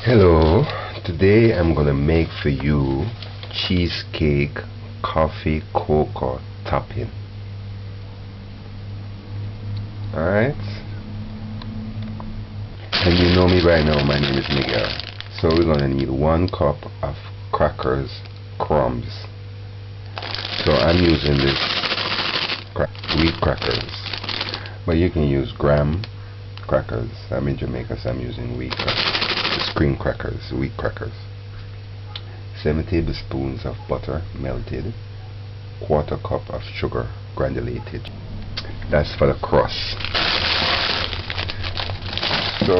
Hello, today I'm gonna make for you cheesecake coffee cocoa topping. Alright, and you know me by now, my name is Miguel. So we're gonna need 1 cup of crackers crumbs. So I'm using this wheat crackers, but you can use graham crackers. I'm in Jamaica, so I'm using wheat crackers. Cream crackers, wheat crackers. 7 tablespoons of butter melted, 1/4 cup of sugar granulated. That's for the crust. So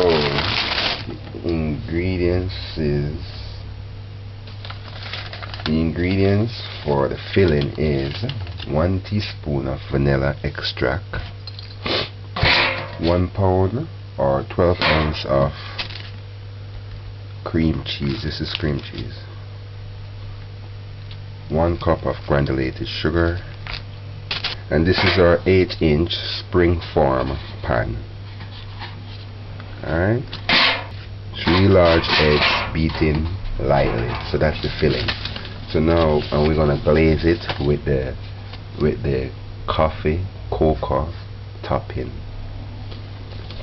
the ingredients for the filling is 1 teaspoon of vanilla extract, 1 pound or 12 ounces of cream cheese. This is cream cheese. 1 cup of granulated sugar, and this is our 8-inch spring form pan. Alright, 3 large eggs beaten lightly. So that's the filling. So now we're gonna glaze it with the coffee cocoa topping.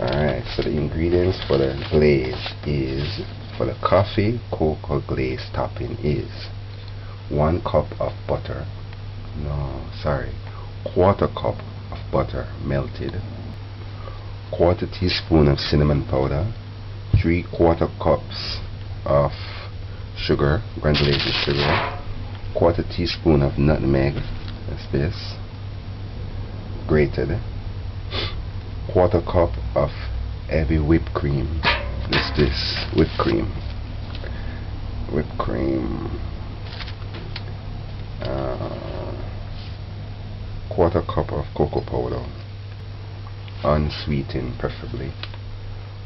Alright, so the ingredients for the glaze is, for the coffee cocoa glaze topping is 1 cup of butter, 1/4 cup of butter melted, 1/4 teaspoon of cinnamon powder, 3/4 cups of sugar, granulated sugar, 1/4 teaspoon of nutmeg, that's this, grated, 1/4 cup of heavy whipped cream. This whipped cream, 1/4 cup of cocoa powder, unsweetened preferably,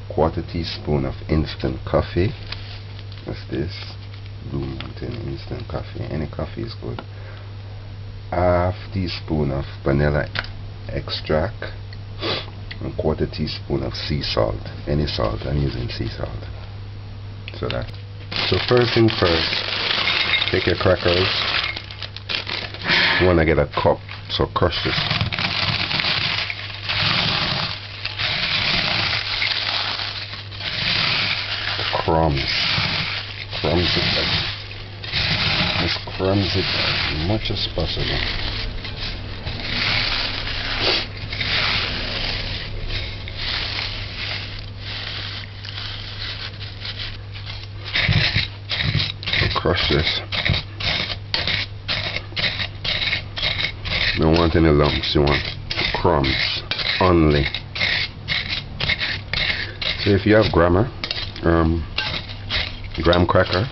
1/4 teaspoon of instant coffee, that's this, Blue Mountain instant coffee, any coffee is good, 1/2 teaspoon of vanilla extract, and 1/4 teaspoon of sea salt, any salt. I'm using sea salt. So first thing first, take your crackers. You want to get a cup, so crush this. Crumbs it, just crumbs it as much as possible. Crush this. Don't want any lumps, you want crumbs only. So if you have graham cracker,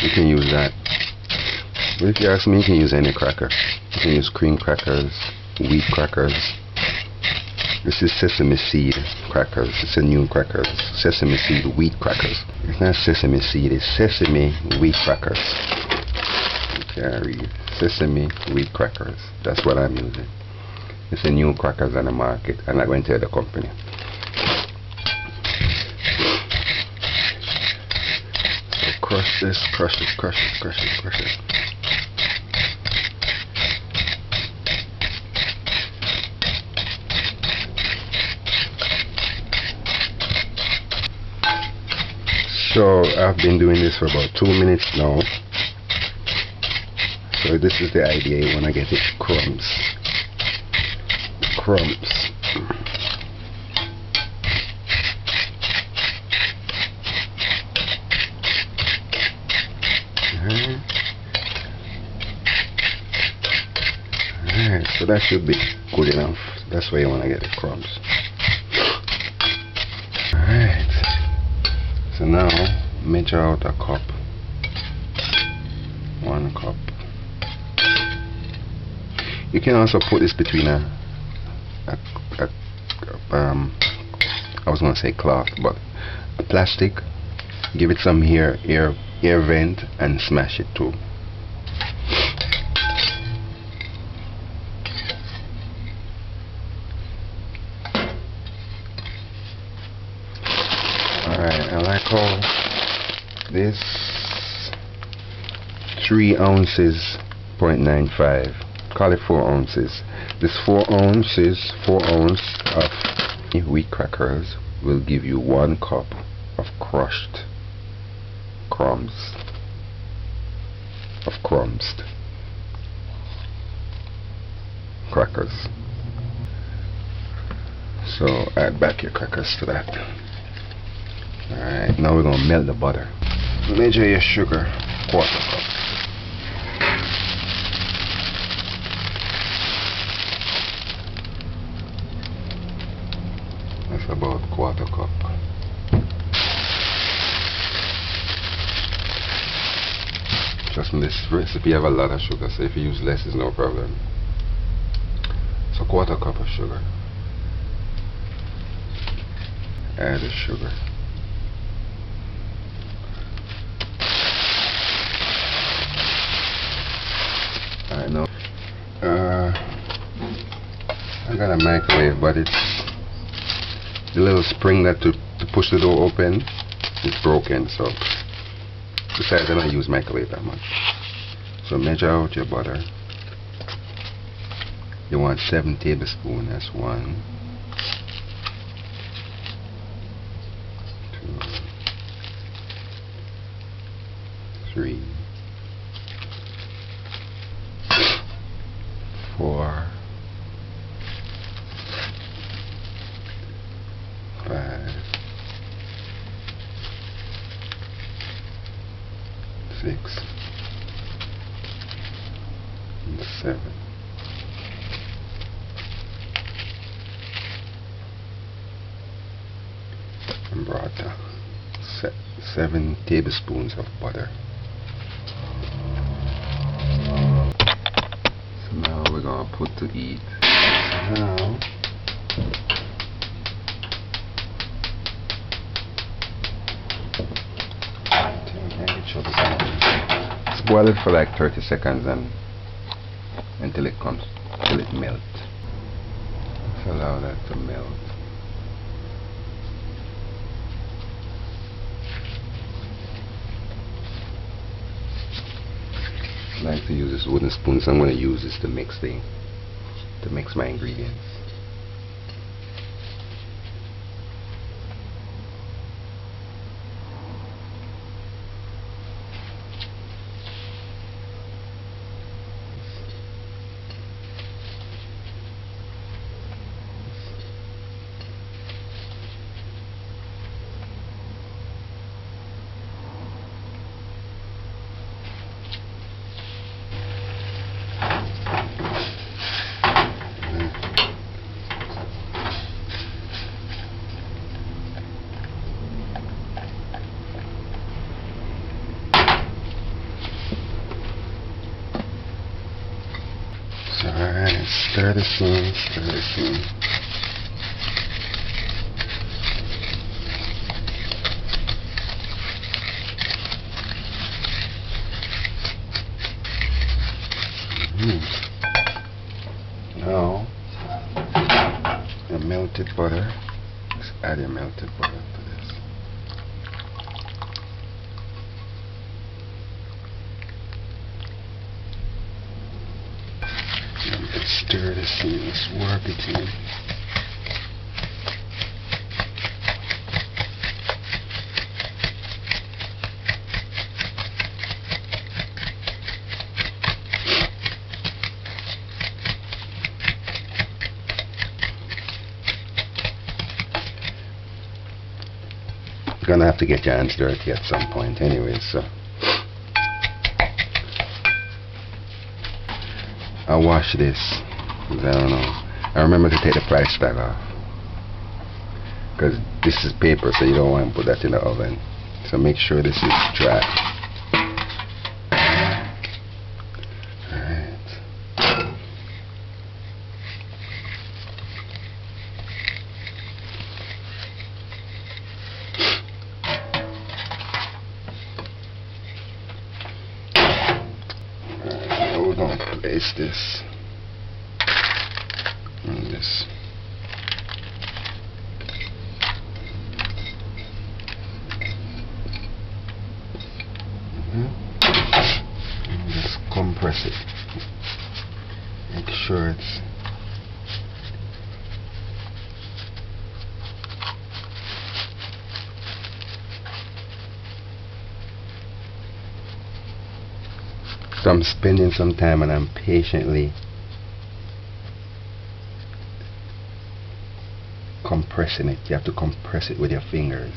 you can use that. But if you ask me, you can use any cracker. You can use cream crackers, wheat crackers. This is sesame seed crackers. It's a new crackers. Sesame seed wheat crackers. It's not sesame seed, it's sesame wheat crackers. Okay, read. Sesame wheat crackers. That's what I'm using. It's a new crackers on the market. I'm not going to tell the company. So crush this, crush it, crush it, crush it, crush it. So I've been doing this for about 2 minutes now. So this is the idea, you want to get it crumbs. Alright, so that should be good enough. That's why you want to get the crumbs. Alright. So now measure out a cup, 1 cup. You can also put this between I was gonna say cloth, but a plastic. Give it some air vent and smash it too. Alright, I like how 3 ounces, 0.95. Call it 4 ounces. This 4 ounces, 4 ounce of wheat crackers will give you 1 cup of crushed crumbs. Crackers. So add back your crackers to that. Alright, now we're going to melt the butter. Measure your sugar, 1/4 cup. That's about 1/4 cup. Trust me, this recipe have a lot of sugar, so if you use less, it's no problem. So 1/4 cup of sugar. Add the sugar. Alright, now I got a microwave, but it's the little spring that to push the door open is broken, so besides I don't use microwave that much. So measure out your butter. You want 7 tablespoons. That's 1, 2, 3, 4, 5, 6, and 7. And brought 7 tablespoons of butter. So now we're gonna put to eat. So now just boil it for like 30 seconds and until it melts. Just allow that to melt. I like to use this wooden spoon, so I'm going to use this to mix my ingredients. Alright, stir this in. Now, the melted butter. Let's add your melted butter to this. Let's stir this in. Let's work it in. You're gonna have to get your hands dirty at some point anyway, so I'll wash this, 'cause I don't know. I remember to take the price tag off, because this is paper, so you don't want to put that in the oven. So make sure this is dry. Alright. Now we're going to place this on this. compress it. Make sure it's so I'm spending some time and I'm patiently compressing it. You have to compress it with your fingers.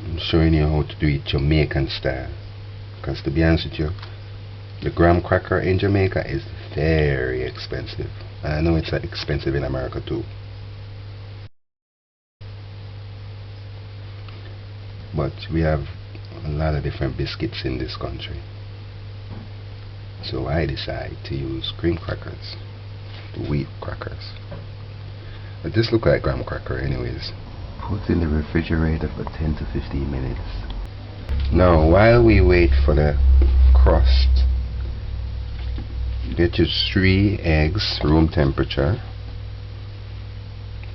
I'm showing you how to do it Jamaican style, because to be honest with you, the graham cracker in Jamaica is very expensive, and I know it's expensive in America too, but we have a lot of different biscuits in this country, so I decide to use cream crackers, wheat crackers. But this look like graham cracker anyways. Put in the refrigerator for 10 to 15 minutes. Now while we wait for the crust, get your 3 eggs room temperature,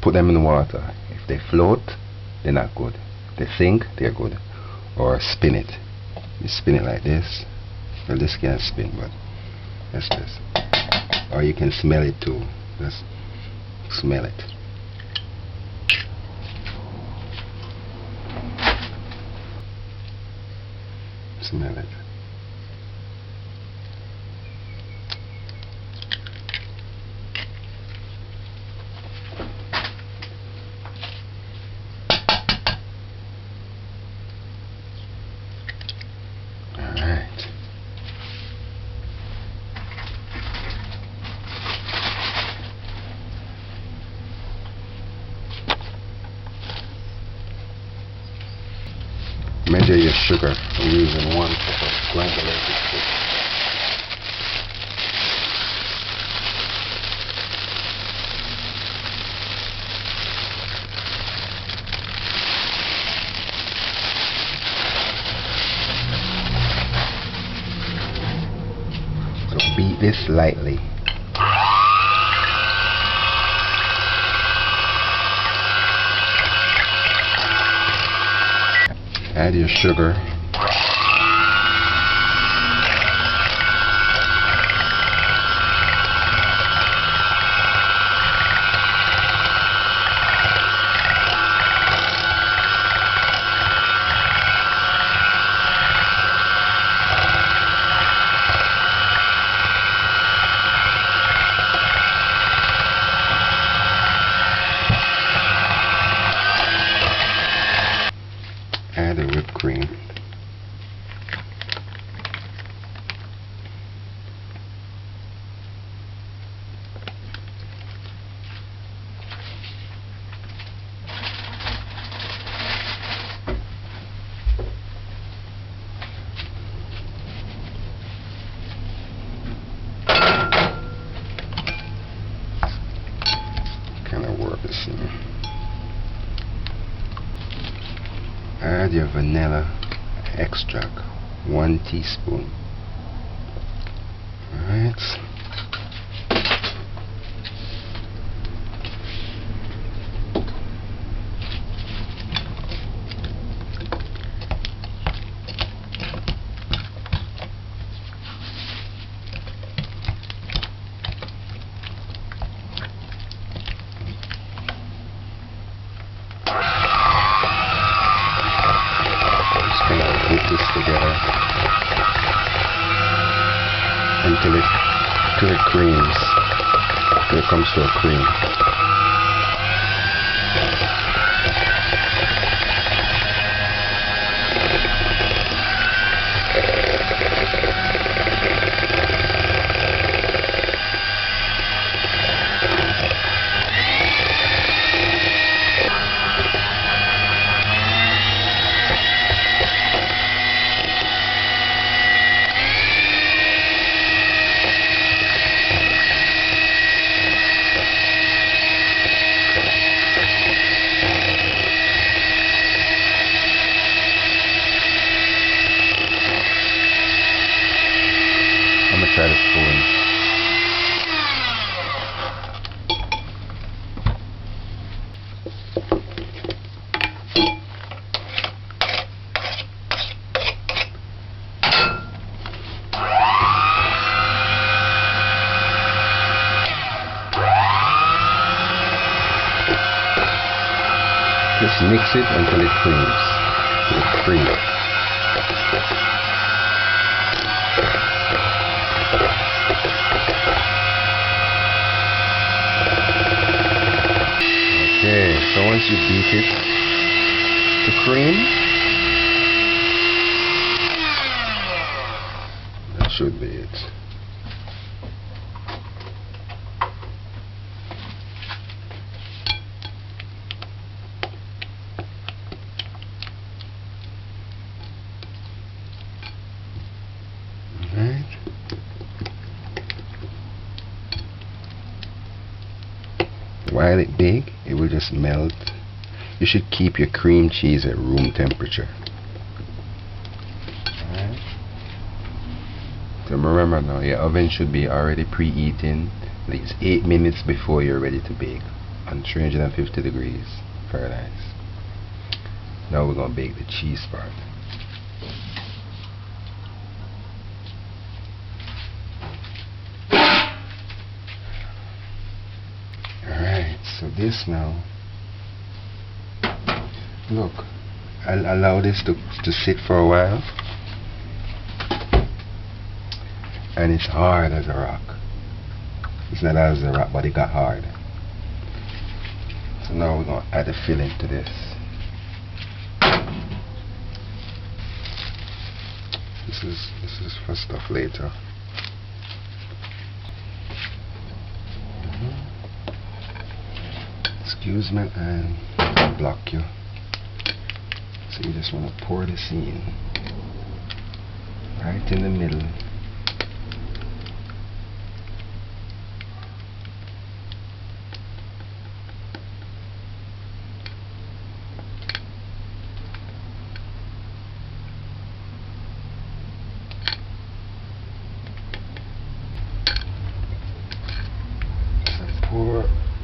put them in the water. If they float, they're not good. If they sink, they're good. Or spin it. You spin it like this. Well, this can't spin, but that's this. Or you can smell it too. Just smell it. Smell it. Alright. Measure your sugar. I'm using 1 cup of granulated sugar. So beat this lightly. Add your sugar. Add the whipped cream. Kind of work this in. Add your vanilla extract, 1 teaspoon. Alright. Put this together until it creams, till it comes to a cream. I'm gonna try the spoon. mix it until it creams. It's cream. Okay, so once you beat it to cream, that should be it. Alright. While it bake, it will just melt. You should keep your cream cheese at room temperature. Alright. So remember now, your oven should be already preheating at least 8 minutes before you're ready to bake on 350 degrees Fahrenheit. Now we're going to bake the cheese part. Alright, so this now, look, I'll allow this to sit for a while, and it's hard as a rock. It's not as a rock, but it got hard. So now we're going to add a filling to this. This is for stuff later. Excuse me, and block you. So you just want to pour this in right in the middle.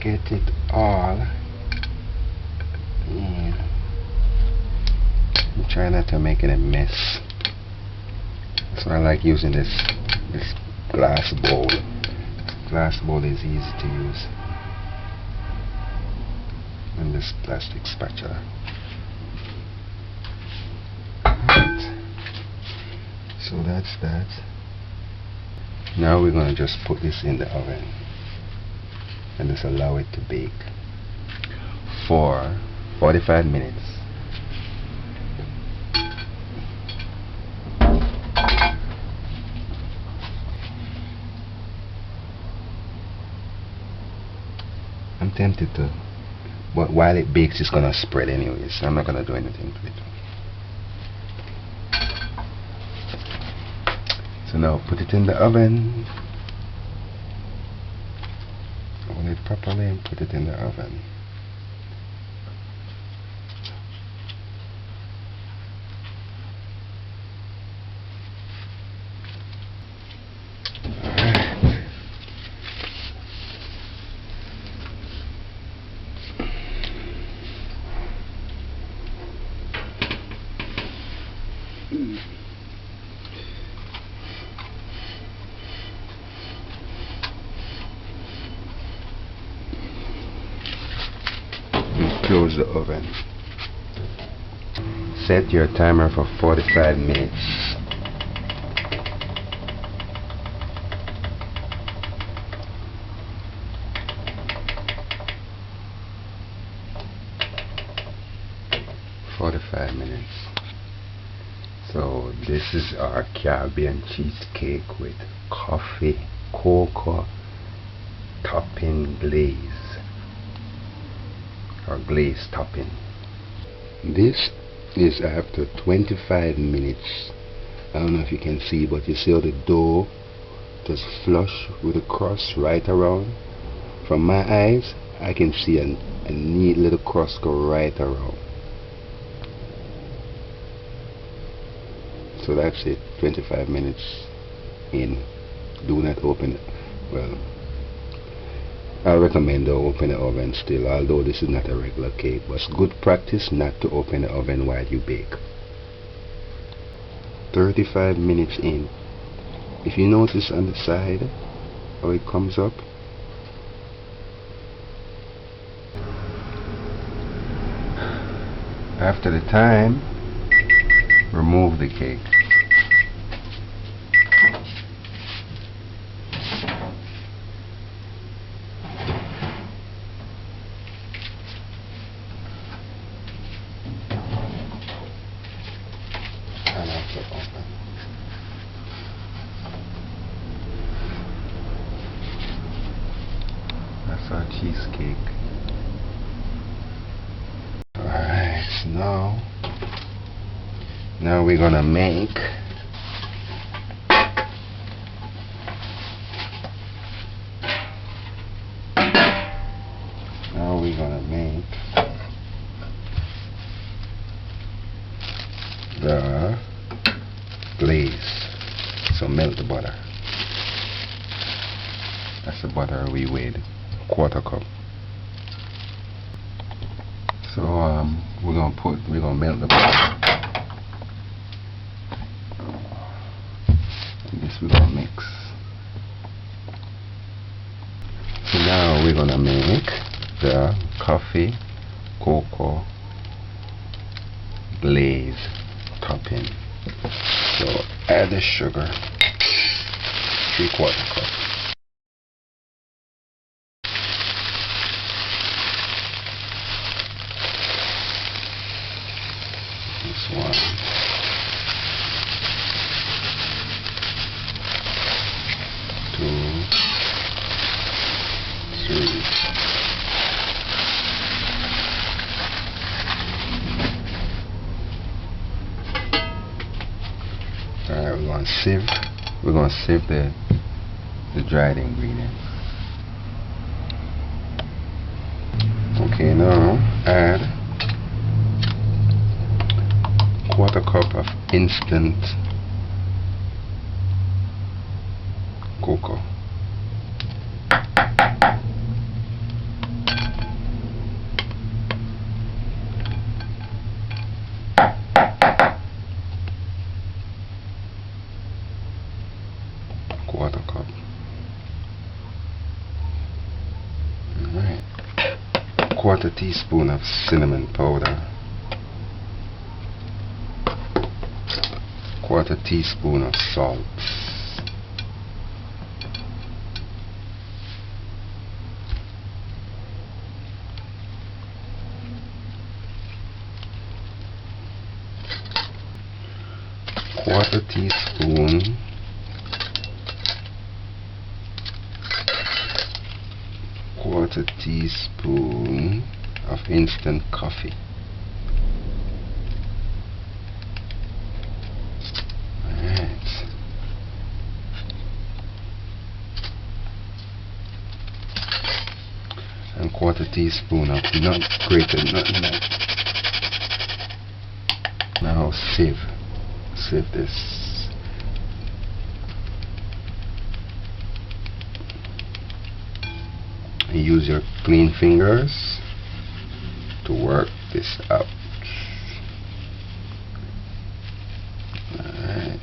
Get it all in. Try not to make it a mess. That's why I like using this glass bowl. Glass bowl is easy to use, and this plastic spatula. Right. So that's that. Now we're going to just put this in the oven and just allow it to bake for 45 minutes. I'm tempted to, but while it bakes it's gonna spread anyways, so I'm not gonna do anything to it. So now put it in the oven. Open it properly and put it in the oven. Close the oven. Set your timer for 45 minutes. So this is our Caribbean cheesecake with coffee, cocoa, topping glaze, or glaze topping. This is after 25 minutes. I don't know if you can see, but you see how the dough just flush with the crust right around. From my eyes I can see a neat little crust go right around. So that's it, 25 minutes in. Do not open it. Well, I recommend to open the oven still, although this is not a regular cake, but it's good practice not to open the oven while you bake. 35 minutes in. If you notice on the side how it comes up, After the time, remove the cake. And also open. That's our cheesecake. Alright, so now we're gonna make the glaze. So melt the butter. That's the butter we weighed, quarter cup. So we're gonna melt the butter. And this we're gonna mix. So now we're gonna make the coffee cocoa glaze topping. So add the sugar, 3/4 cup. This one. 2, 3. Alright, we're gonna sieve the dried ingredients. Okay, now add 1/4 cup of instant cocoa. Alright. 1/4 teaspoon of cinnamon powder. 1/4 teaspoon of salt. 1/4 teaspoon of instant coffee. Alright. And 1/4 teaspoon of grated nutmeg. Now sieve this. Use your clean fingers to work this out. Alright,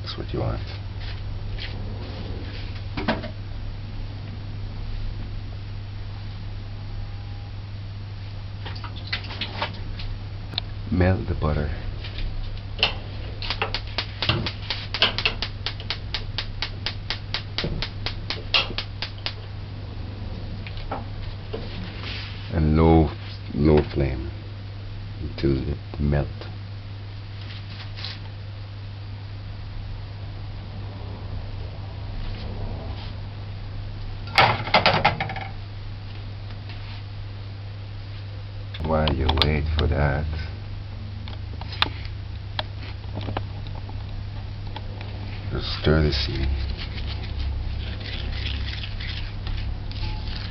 that's what you want. Melt the butter. And low flame until it melt. While you wait for that, just stir the seed.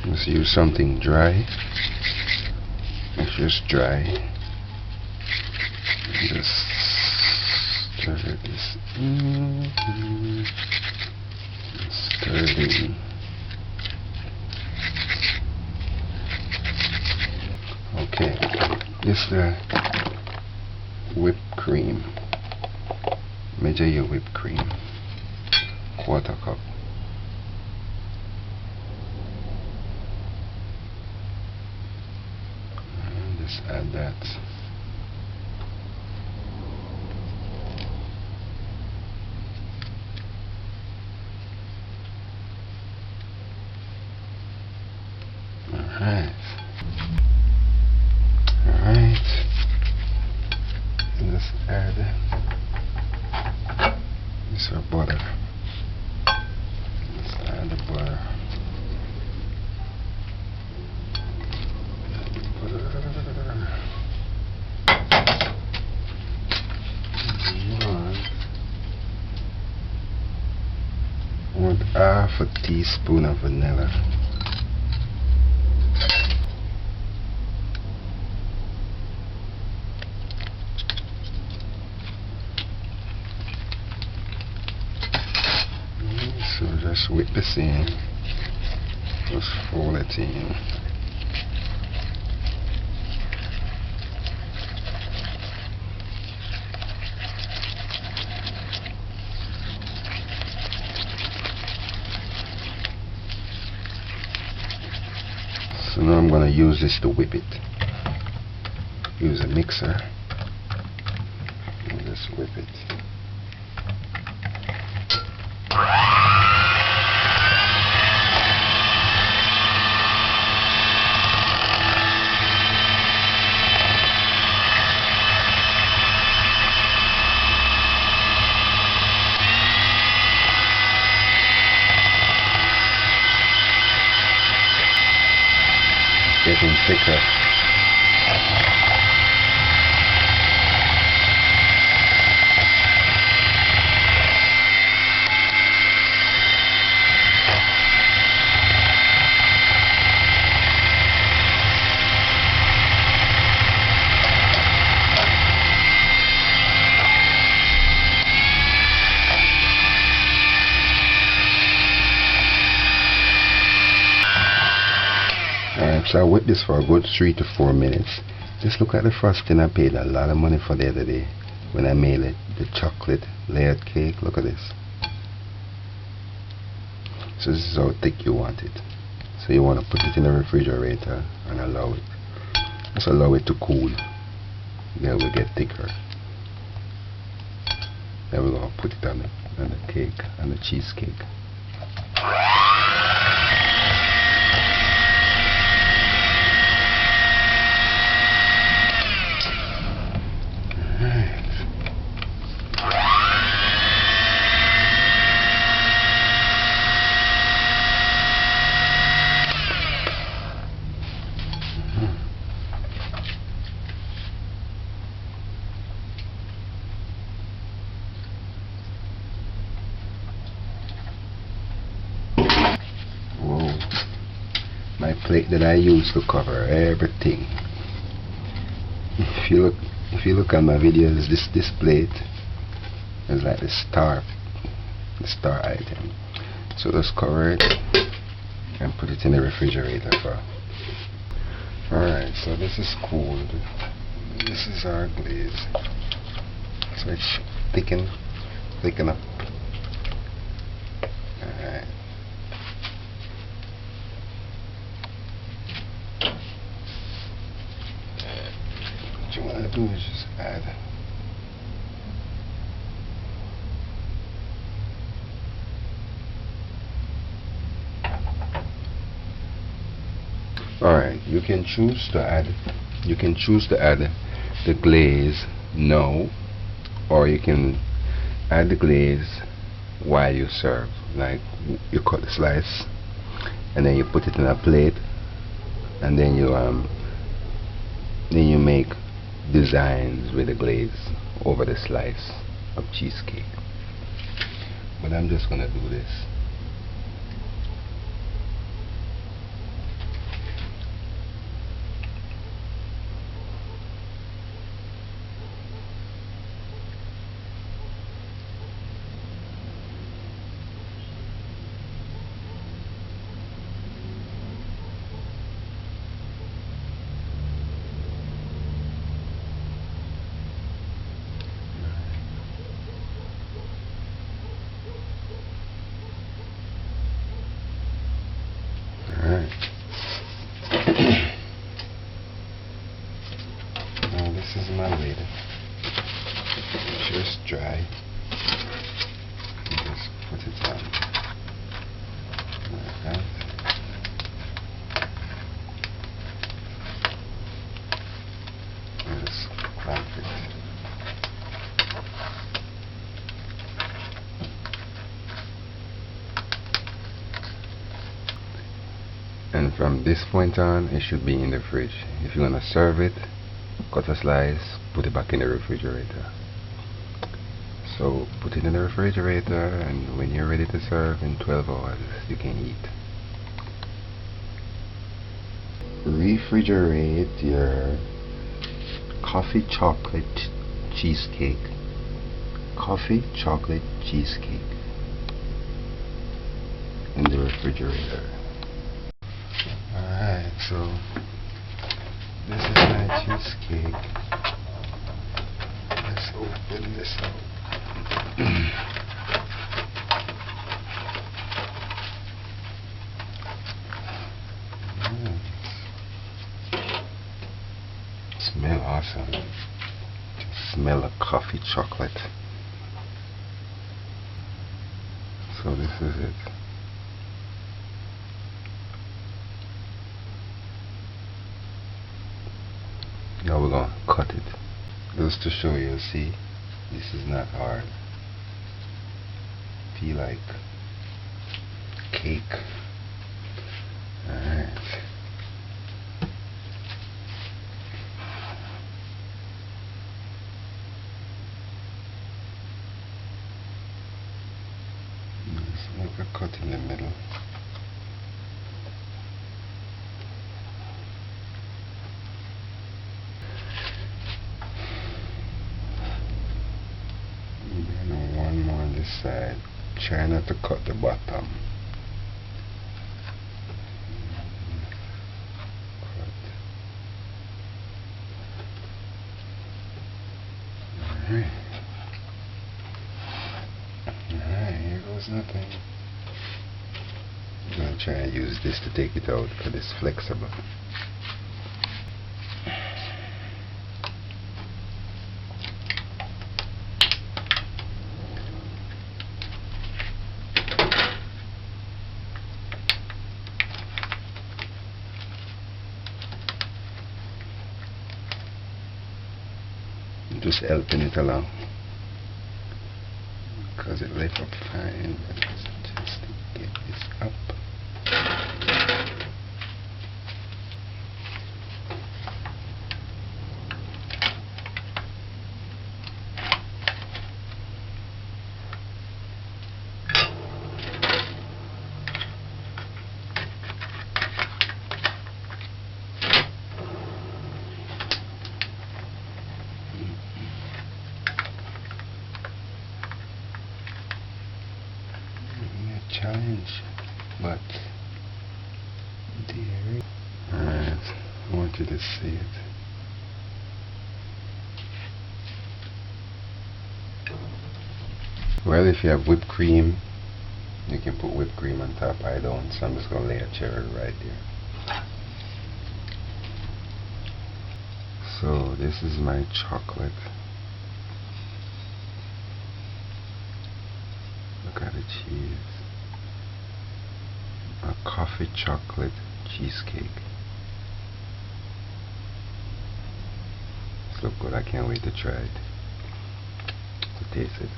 Let's use something dry. It's just dry. Just stir this in. Stir it in. Okay, this is the whipped cream. Measure your whipped cream. 1/4 cup. Just add like that. Alright. Alright. Let's add this butter. Let's add the butter. I want half a teaspoon of vanilla. So just whip this in, just fold it in. So now I'm going to use this to whip it. Use a mixer and just whip it. Getting thicker. Alright, so I whipped this for a good 3 to 4 minutes. Just look at the frosting. I paid a lot of money for the other day when I made it, the chocolate layered cake. Look at this. So this is how thick you want it. So you want to put it in the refrigerator and allow it. Just allow it to cool. Then it will get thicker. Then we're going to put it on the cake, on the cheesecake. My plate that I use to cover everything. If you look at my videos, this plate is like the star item. So just cover it and put it in the refrigerator for. Alright, so this is cooled. This is our glaze. So it's thicken up. Alright. What you want to do is just add alright, you can choose to add the glaze now, or you can add the glaze while you serve. Like you cut the slice and then you put it in a plate, and then you make designs with the glaze over the slice of cheesecake. But I'm just gonna do this. From this point on, it should be in the fridge. If you're gonna serve it, cut a slice, put it back in the refrigerator. So put it in the refrigerator, and when you're ready to serve in 12 hours, you can eat. Refrigerate your coffee chocolate cheesecake. Coffee chocolate cheesecake in the refrigerator. Alright, so this is my cheesecake. Let's open this up. Smell awesome. Just smell of coffee chocolate. So this is it. Now we're gonna cut it. Just to show you, see, this is not hard. Feel like cake. Alright. Just make a cut in the middle. And one more on this side. Try not to cut the bottom. Alright, here goes nothing. I'm going to try and use this to take it out because it's flexible. Just helping it along because it left up fine, but just to get this up. Challenge, but dear. Alright, I want you to see it. Well, if you have whipped cream, you can put whipped cream on top. I don't, so I'm just going to lay a cherry right there. So this is my chocolate. Look at the cheese. A coffee chocolate cheesecake. It's look good. I can't wait to try it. To taste it.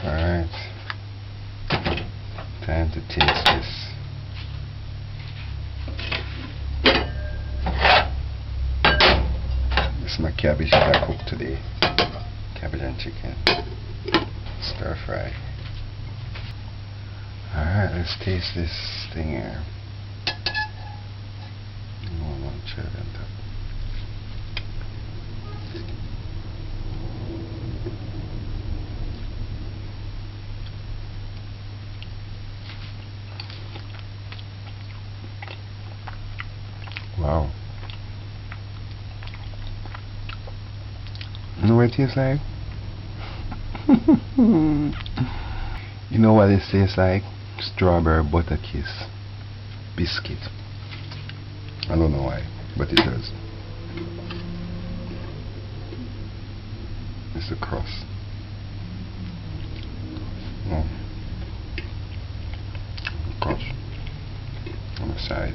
Alright. Time to taste this. This is my cabbage that I cooked today. Cabbage and chicken. Stir fry. Alright, let's taste this thing here. One cherry on top. Wow. You know what it tastes like? You know what it tastes like? Strawberry butter kiss biscuit. I don't know why, but it does. It's the crust. Oh, crust on the side.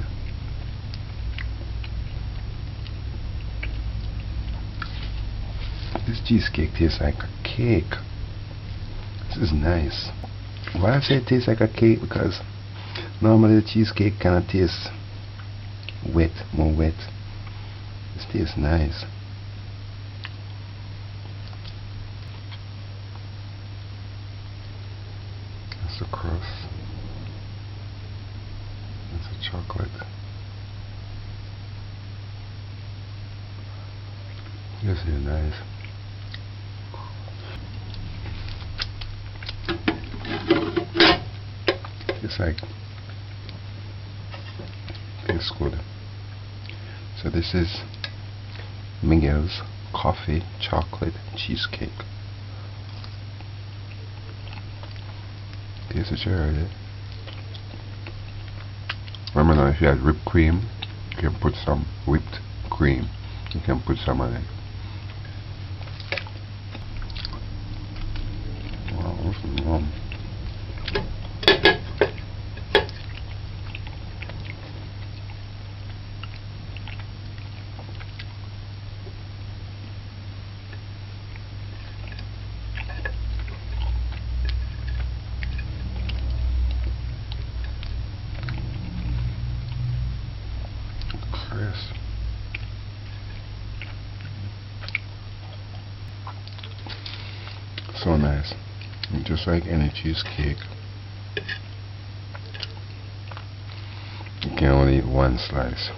This cheesecake tastes like a cake. This is nice. Why I say it tastes like a cake? Because normally the cheesecake kind of tastes wet, more wet. This tastes nice. That's the crust. That's the chocolate. This is nice. It's like, tastes good. So this is Miguel's coffee chocolate cheesecake. Taste the cherry. Remember now, if you had whipped cream, you can put some whipped cream. You can put some on it. Wow, this is yum. Crisp. So nice. Just like any cheesecake, you can only eat one slice.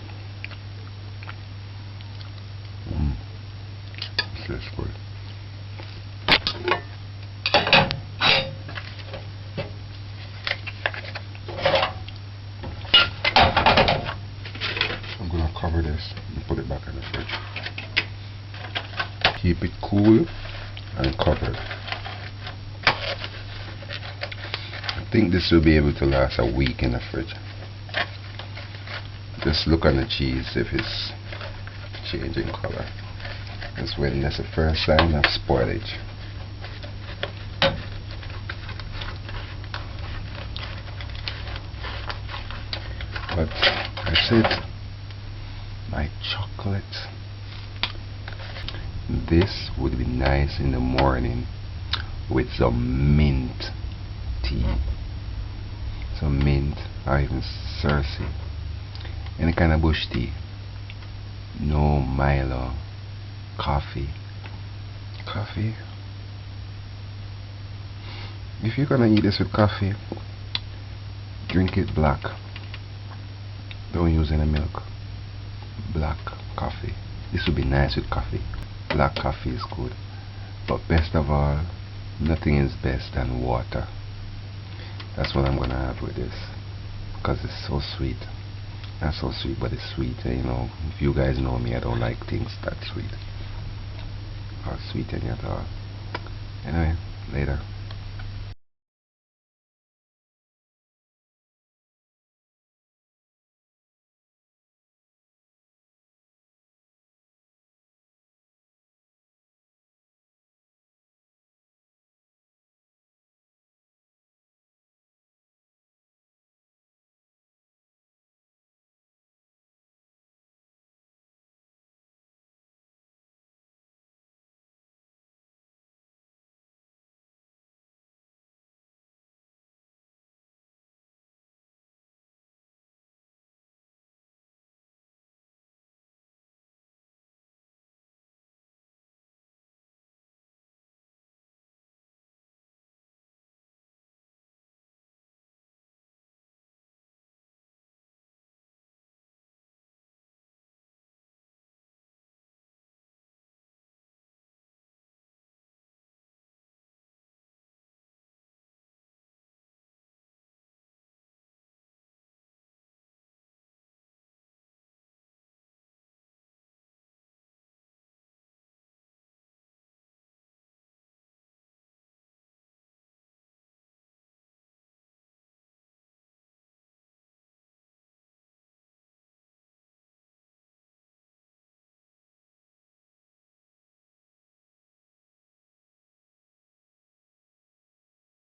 This is good. I'm gonna cover this and put it back in the fridge. Keep it cool and covered. I think this will be able to last a week in the fridge. Just look on the cheese if it's changing color. That's when that's the first sign of spoilage. But I said my chocolate. This would be nice in the morning with some mint tea. Some mint or even Cersei. Any kind of bush tea. No Milo. Coffee. Coffee. If you're gonna eat this with coffee, drink it black. Don't use any milk. Black coffee. This would be nice with coffee. Black coffee is good. But best of all, nothing is best than water. That's what I'm gonna have with this. Because it's so sweet. Not so sweet, but it's sweet. You know, if you guys know me, I don't like things that sweet. Or sweet any at all. Anyway, later.